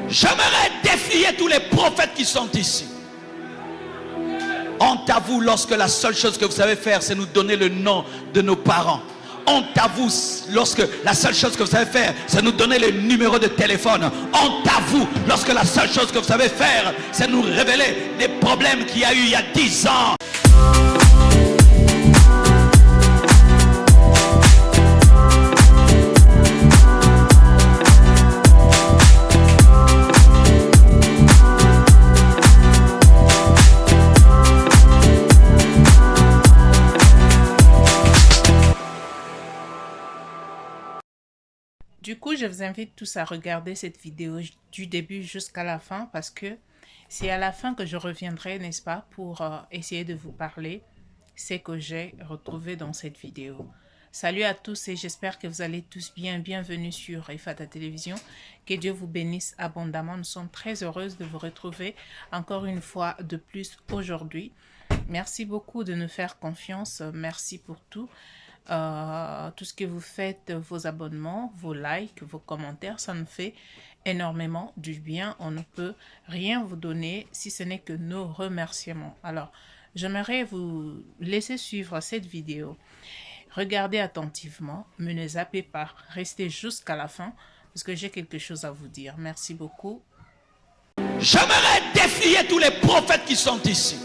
J'aimerais défier tous les prophètes qui sont ici. Honte à vous lorsque la seule chose que vous savez faire, c'est nous donner le nom de nos parents. Honte à vous lorsque la seule chose que vous savez faire, c'est nous donner le numéro de téléphone. Honte à vous lorsque la seule chose que vous savez faire, c'est nous révéler des problèmes qu'il y a eu il y a 10 ans. Du coup, je vous invite tous à regarder cette vidéo du début jusqu'à la fin parce que c'est à la fin que je reviendrai, n'est-ce pas, pour essayer de vous parler ce que j'ai retrouvé dans cette vidéo. Salut à tous et j'espère que vous allez tous bien. Bienvenue sur Efata Télévision. Que Dieu vous bénisse abondamment. Nous sommes très heureuses de vous retrouver encore une fois de plus aujourd'hui. Merci beaucoup de nous faire confiance. Merci pour tout. Tout ce que vous faites, vos abonnements, vos likes, vos commentaires, ça nous fait énormément du bien. On ne peut rien vous donner si ce n'est que nos remerciements. Alors, j'aimerais vous laisser suivre cette vidéo. Regardez attentivement, ne les zappez pas, restez jusqu'à la fin parce que j'ai quelque chose à vous dire. Merci beaucoup. J'aimerais défier tous les prophètes qui sont ici.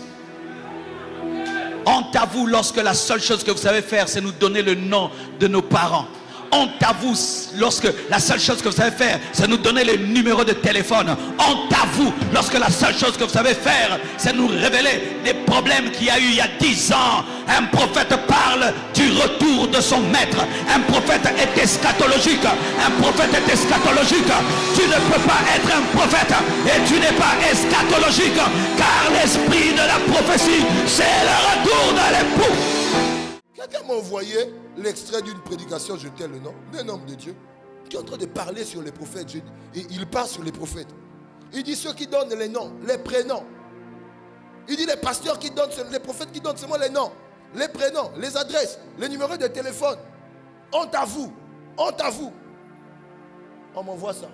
Honte à vous lorsque la seule chose que vous savez faire, c'est nous donner le nom de nos parents. Honte à vous lorsque la seule chose que vous savez faire, c'est nous donner le numéro de téléphone. Honte à vous lorsque la seule chose que vous savez faire, c'est nous révéler des problèmes qu'il y a eu il y a 10 ans. Un prophète parle du retour de son maître. Un prophète est eschatologique. Un prophète est eschatologique. Tu ne peux pas être un prophète et tu n'es pas eschatologique, car l'esprit de la prophétie, c'est le retour de l'époux. Quelqu'un m'a envoyé l'extrait d'une prédication, je tais le nom, d'un homme de Dieu qui est en train de parler sur les prophètes. Et il parle sur les prophètes. Il dit ceux qui donnent les noms, les prénoms. Il dit les pasteurs qui donnent, les prophètes qui donnent seulement les noms, les prénoms, les adresses, les numéros de téléphone. Honte à vous, honte à vous. On m'envoie ça.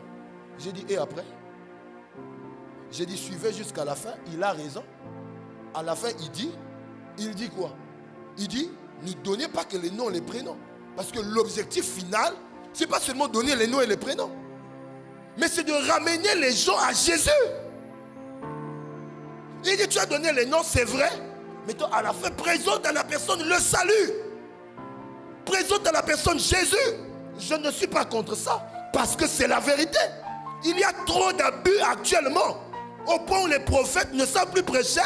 J'ai dit, et après? J'ai dit, suivez jusqu'à la fin. Il a raison. À la fin, il dit quoi? Il dit, ne donnez pas que les noms et les prénoms. Parce que l'objectif final, ce n'est pas seulement donner les noms et les prénoms, mais c'est de ramener les gens à Jésus. Il dit, tu as donné les noms, c'est vrai, mais toi, à la fin, présente à la personne le salut. Présente à la personne Jésus. Je ne suis pas contre ça, parce que c'est la vérité. Il y a trop d'abus actuellement, au point où les prophètes ne savent plus prêcher.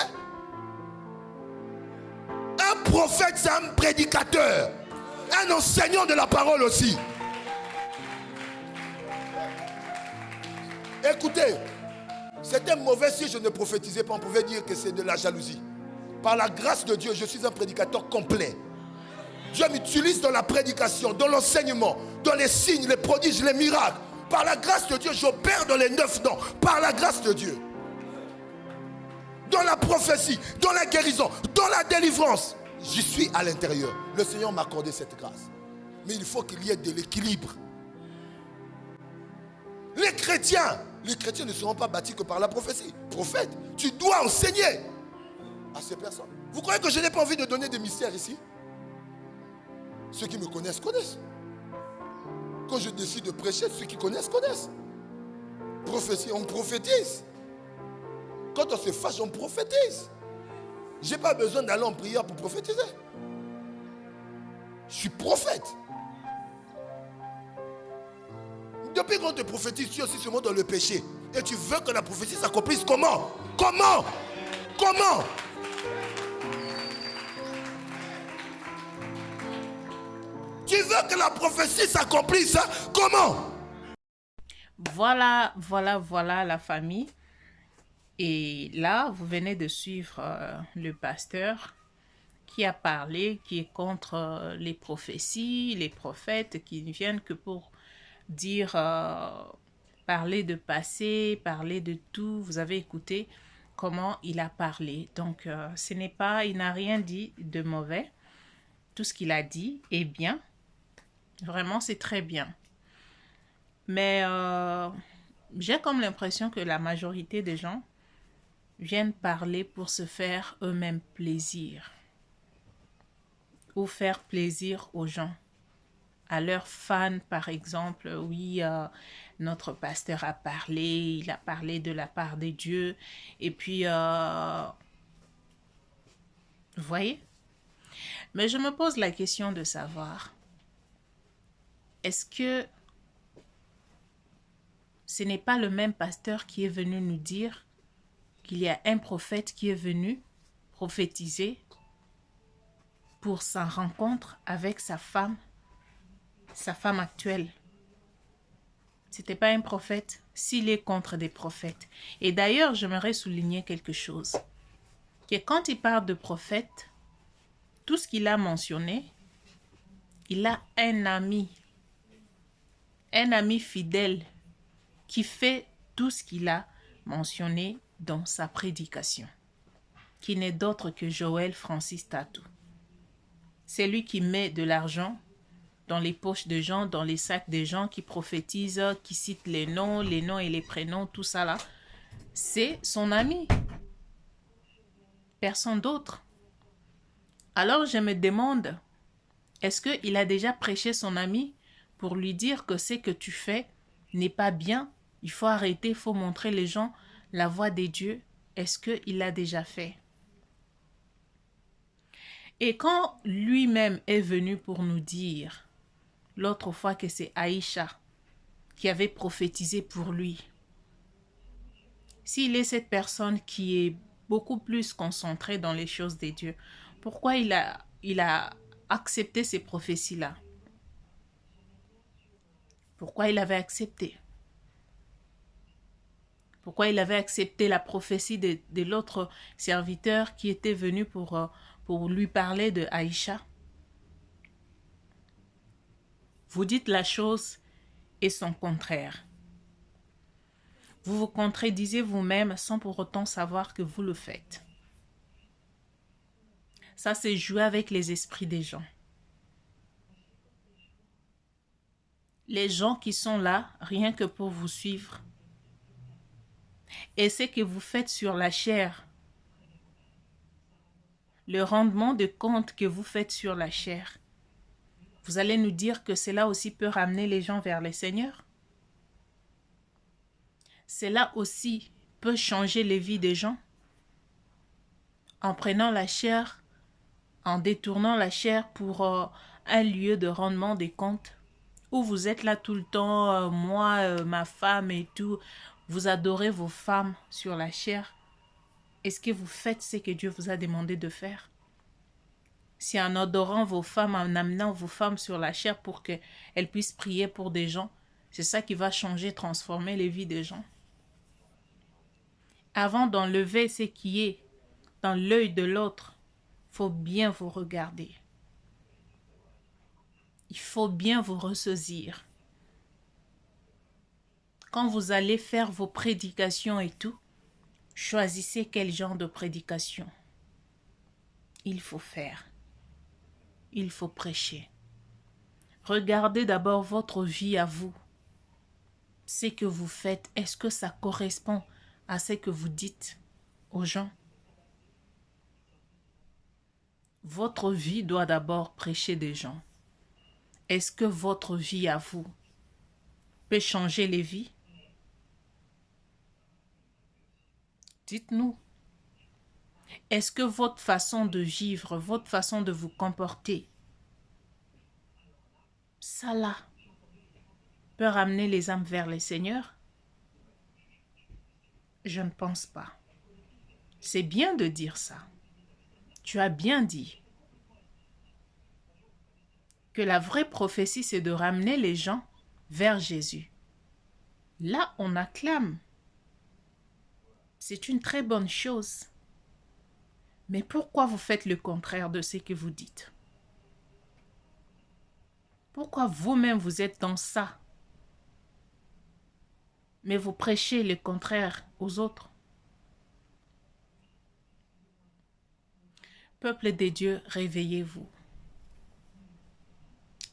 Un prophète, c'est un prédicateur, un enseignant de la parole aussi. Écoutez, c'était mauvais si je ne prophétisais pas. On pouvait dire que c'est de la jalousie. Par la grâce de Dieu, je suis un prédicateur complet. Dieu m'utilise dans la prédication, dans l'enseignement, dans les signes, les prodiges, les miracles. Par la grâce de Dieu, j'opère dans les 9 dons. Par la grâce de Dieu. Dans la prophétie, dans la guérison, dans la délivrance. J'y suis à l'intérieur. Le Seigneur m'a accordé cette grâce. Mais il faut qu'il y ait de l'équilibre. Les chrétiens ne seront pas bâtis que par la prophétie. Prophète, tu dois enseigner à ces personnes. Vous croyez que je n'ai pas envie de donner des mystères ici? Ceux qui me connaissent, connaissent. Quand je décide de prêcher, ceux qui connaissent, connaissent. Prophétie, on prophétise. Quand on se fâche, on prophétise. Je n'ai pas besoin d'aller en prière pour prophétiser. Je suis prophète. Depuis qu'on te prophétise, tu es aussi seulement dans le péché. Et tu veux que la prophétie s'accomplisse comment? Comment? Comment? Tu veux que la prophétie s'accomplisse comment? Voilà la famille. Et là, vous venez de suivre le pasteur qui a parlé, qui est contre les prophéties, les prophètes qui ne viennent que pour dire, parler de passé, parler de tout. Vous avez écouté comment il a parlé. Donc, ce n'est pas, il n'a rien dit de mauvais. Tout ce qu'il a dit est bien. Vraiment, c'est très bien. Mais j'ai comme l'impression que la majorité des gens viennent parler pour se faire eux-mêmes plaisir ou faire plaisir aux gens, à leurs fans par exemple. Oui, notre pasteur a parlé, il a parlé de la part de Dieu et puis vous voyez. Mais je me pose la question de savoir, est-ce que ce n'est pas le même pasteur qui est venu nous dire qu'il y a un prophète qui est venu prophétiser pour sa rencontre avec sa femme actuelle? C'était pas un prophète s'il est contre des prophètes. Et d'ailleurs, j'aimerais souligner quelque chose. Que quand il parle de prophète, tout ce qu'il a mentionné, il a un ami fidèle qui fait tout ce qu'il a mentionné dans sa prédication, qui n'est d'autre que Joël Francis Tatou. C'est lui qui met de l'argent dans les poches de gens, dans les sacs des gens, qui prophétise, qui cite les noms et les prénoms, tout ça là. C'est son ami. Personne d'autre. Alors je me demande, est-ce qu'il a déjà prêché son ami pour lui dire que ce que tu fais n'est pas bien, il faut arrêter, il faut montrer les gens la voie des dieux? Est-ce qu'il l'a déjà fait? Et quand lui-même est venu pour nous dire, l'autre fois, que c'est Aïcha qui avait prophétisé pour lui, s'il est cette personne qui est beaucoup plus concentrée dans les choses des dieux, pourquoi il a accepté ces prophéties-là? Pourquoi il avait accepté? Pourquoi il avait accepté la prophétie de l'autre serviteur qui était venu pour lui parler de Aïcha? Vous dites la chose et son contraire. Vous vous contredisez vous-même sans pour autant savoir que vous le faites. Ça, c'est jouer avec les esprits des gens. Les gens qui sont là, rien que pour vous suivre. Et ce que vous faites sur la chair, le rendement de compte que vous faites sur la chair, vous allez nous dire que cela aussi peut ramener les gens vers le Seigneur? Cela aussi peut changer les vies des gens? En prenant la chair, en détournant la chair pour un lieu de rendement des comptes, où vous êtes là tout le temps, moi, ma femme et tout, vous adorez vos femmes sur la chair. Est-ce que vous faites ce que Dieu vous a demandé de faire? Si en adorant vos femmes, en amenant vos femmes sur la chair pour qu'elles puissent prier pour des gens, c'est ça qui va changer, transformer les vies des gens. Avant d'enlever ce qui est dans l'œil de l'autre, il faut bien vous regarder. Il faut bien vous ressaisir. Quand vous allez faire vos prédications et tout, choisissez quel genre de prédication il faut faire. Il faut prêcher. Regardez d'abord votre vie à vous. Ce que vous faites, est-ce que ça correspond à ce que vous dites aux gens? Votre vie doit d'abord prêcher des gens. Est-ce que votre vie à vous peut changer les vies? Dites-nous. Est-ce que votre façon de vivre, votre façon de vous comporter, ça là, peut ramener les âmes vers le Seigneur? Je ne pense pas. C'est bien de dire ça. Tu as bien dit que la vraie prophétie, c'est de ramener les gens vers Jésus. Là, on acclame. C'est une très bonne chose. Mais pourquoi vous faites le contraire de ce que vous dites? Pourquoi vous-même vous êtes dans ça? Mais vous prêchez le contraire aux autres. Peuple des dieux, réveillez-vous.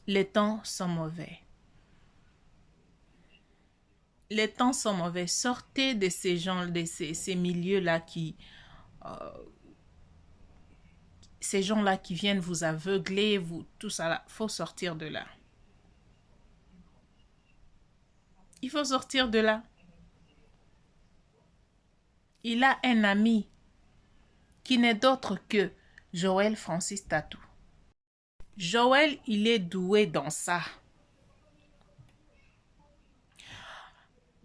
Les temps sont mauvais. les temps sont mauvais. Sortez de ces gens, de ces milieux-là ces gens-là qui viennent vous aveugler, tout ça là. Il faut sortir de là. Il faut sortir de là. Il a un ami qui n'est d'autre que Joël Francis Tatou. Joël, il est doué dans ça.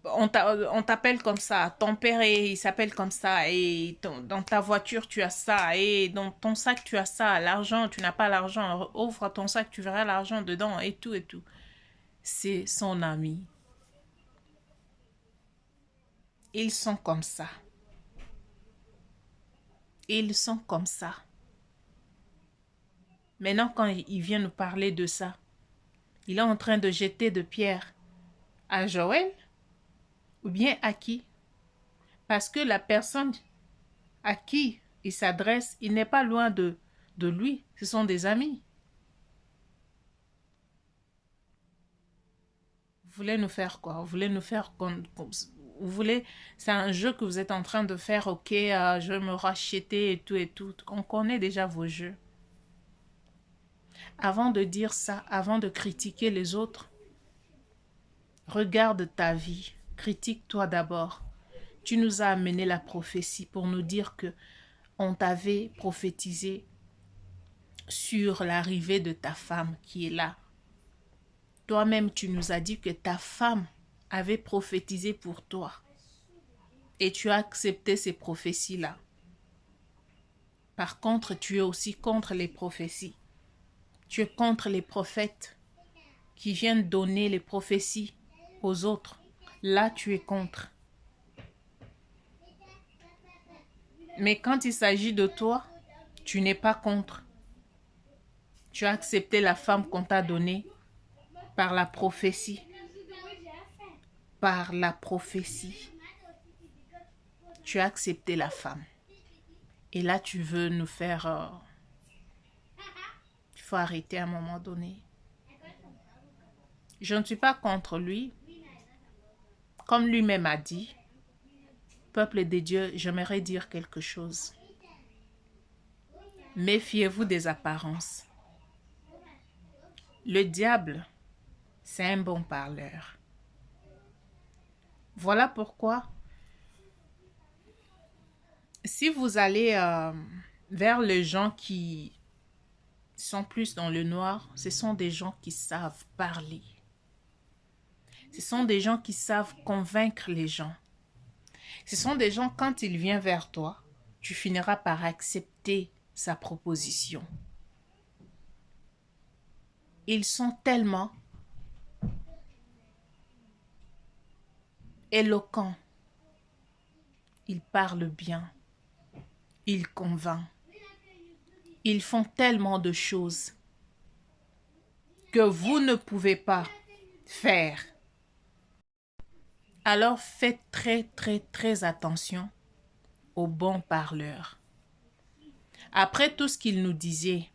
On t'appelle comme ça, ton père il s'appelle comme ça, et dans ta voiture tu as ça, et dans ton sac tu as ça, l'argent, tu n'as pas l'argent, ouvre ton sac, tu verras l'argent dedans, et tout et tout. C'est son ami. Ils sont comme ça. Ils sont comme ça. Maintenant, quand il vient nous parler de ça, il est en train de jeter de pierres à Joël ou bien à qui? Parce que la personne à qui il s'adresse, il n'est pas loin de lui. Ce sont des amis. Vous voulez nous faire quoi? Vous voulez nous faire vous voulez, c'est un jeu que vous êtes en train de faire, ok, je vais me racheter et tout et tout. On connaît déjà vos jeux. Avant de dire ça, avant de critiquer les autres, regarde ta vie, critique-toi d'abord. Tu nous as amené la prophétie pour nous dire que on t'avait prophétisé sur l'arrivée de ta femme qui est là. Toi-même, tu nous as dit que ta femme avait prophétisé pour toi. Et tu as accepté ces prophéties-là. Par contre, tu es aussi contre les prophéties. Tu es contre les prophètes qui viennent donner les prophéties aux autres. Là, tu es contre. Mais quand il s'agit de toi, tu n'es pas contre. Tu as accepté la femme qu'on t'a donnée par la prophétie. Par la prophétie. Tu as accepté la femme. Et là, tu veux nous faire... Il faut arrêter à un moment donné. Je ne suis pas contre lui. Comme lui-même a dit, peuple de Dieu, j'aimerais dire quelque chose. Méfiez-vous des apparences. Le diable, c'est un bon parleur. Voilà pourquoi, si vous allez vers les gens qui sont plus dans le noir, ce sont des gens qui savent parler. Ce sont des gens qui savent convaincre les gens. Ce sont des gens, quand ils viennent vers toi, tu finiras par accepter sa proposition. Ils sont tellement éloquents. Ils parlent bien. Ils convainquent. Ils font tellement de choses que vous ne pouvez pas faire. Alors faites très, très, très attention aux bons parleurs. Après tout ce qu'ils nous disaient,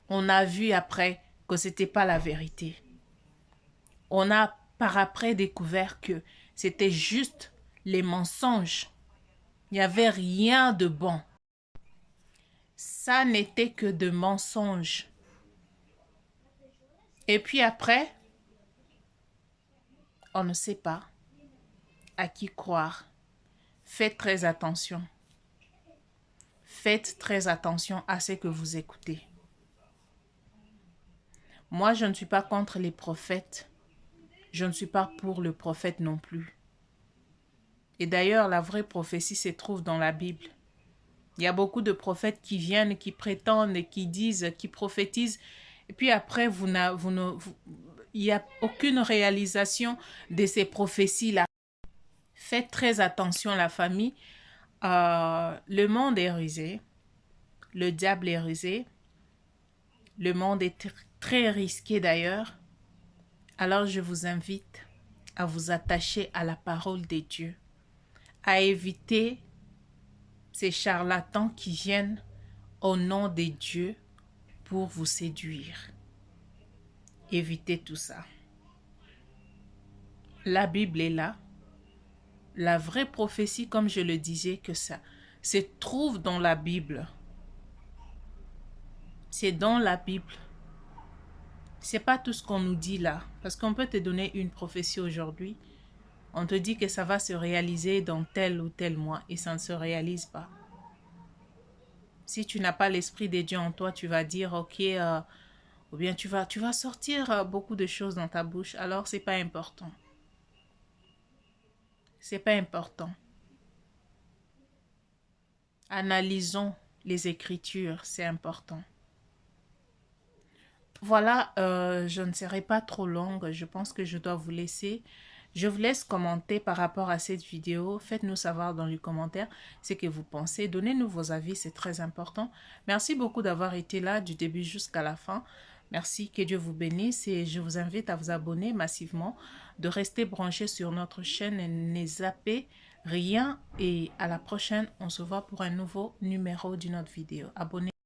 on a vu après que ce n'était pas la vérité. On a par après découvert que c'était juste les mensonges. Il n'y avait rien de bon. Ça n'était que de mensonges. Et puis après, on ne sait pas à qui croire. Faites très attention. Faites très attention à ce que vous écoutez. Moi, je ne suis pas contre les prophètes. Je ne suis pas pour le prophète non plus. Et d'ailleurs, la vraie prophétie se trouve dans la Bible. Il y a beaucoup de prophètes qui viennent, qui prétendent, qui disent, qui prophétisent. Et puis après, il n'y a aucune réalisation de ces prophéties-là. Faites très attention, la famille. Le monde est rusé. Le diable est rusé. Le monde est très risqué d'ailleurs. Alors je vous invite à vous attacher à la parole de Dieu. À éviter ces charlatans qui viennent au nom de Dieu pour vous séduire. Évitez tout ça. La Bible est là. La vraie prophétie, comme je le disais, que ça se trouve dans la Bible. C'est dans la Bible. C'est pas tout ce qu'on nous dit là. Parce qu'on peut te donner une prophétie aujourd'hui. On te dit que ça va se réaliser dans tel ou tel mois et ça ne se réalise pas. Si tu n'as pas l'esprit de Dieu en toi, tu vas dire ok, ou bien tu vas sortir beaucoup de choses dans ta bouche. Alors c'est pas important. C'est pas important. Analysons les Écritures, c'est important. Voilà, je ne serai pas trop longue. Je pense que je dois vous laisser. Je vous laisse commenter par rapport à cette vidéo. Faites-nous savoir dans les commentaires ce que vous pensez. Donnez-nous vos avis, c'est très important. Merci beaucoup d'avoir été là du début jusqu'à la fin. Merci, que Dieu vous bénisse et je vous invite à vous abonner massivement, de rester branchés sur notre chaîne et ne zappez rien. Et à la prochaine, on se voit pour un nouveau numéro d'une autre vidéo. Abonnez-vous.